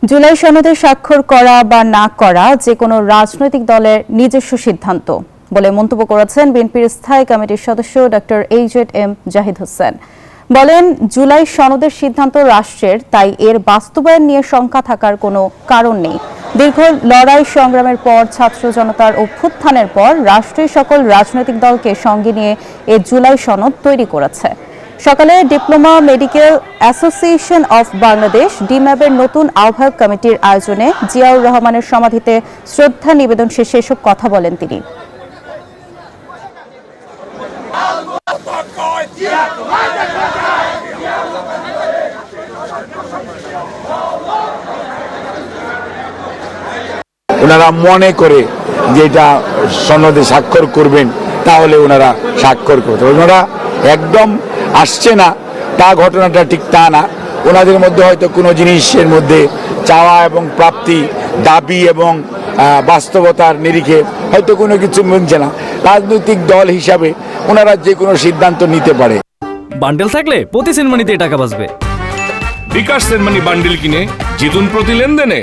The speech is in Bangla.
জুলাই সনদে স্বাক্ষর করা বা না করা যে কোনো রাজনৈতিক দলের নিজস্ব সিদ্ধান্ত বলে মন্তব্য করেছেন বিএনপির স্থায়ী কমিটির সদস্য ডক্টর এইচ.এম. জাহিদ হোসেন। বলেন, জুলাই সনদের সিদ্ধান্ত রাষ্ট্রের, তাই এর বাস্তবায়ন নিয়ে শঙ্কা থাকার কোনো কারণ নেই। দীর্ঘ লড়াই সংগ্রামের পর ছাত্র জনতার অভ্যুত্থানের পর রাষ্ট্রীয় সকল রাজনৈতিক দলকে সঙ্গে নিয়ে এ জুলাই সনদ তৈরি করেছে। সকালে diploma medical association of Bangladesh ডিম্যাবের নতুন আহ্বায়ক কমিটির আয়োজনে জিয়াউর রহমানের সমাধিতে শ্রদ্ধা নিবেদন শেষে এসব কথা বলেন তিনি। ওনারা মনে করে যে এটা সনদে স্বাক্ষর করবেন, তাহলে ওনারা স্বাক্ষর করতে, ওনারা একদম আসছে না তা ঘটনাটা ঠিক তা না। ওনাদের মধ্যে হয়তো কোনো জিনিসের মধ্যে চাওয়া এবং প্রাপ্তি, দাবি এবং বাস্তবতার নিরিখে হয়তো কোনো কিছু মিলছে না। রাজনৈতিক দল হিসাবে ওনারা যে কোনো সিদ্ধান্ত নিতে পারে। বান্ডেল থাকলে প্রতি সেনমানিতে টাকা বাঁচবে। বিকাশ সেনমানি বান্ডেল কিনে জিতুন প্রতি লেনদেনে।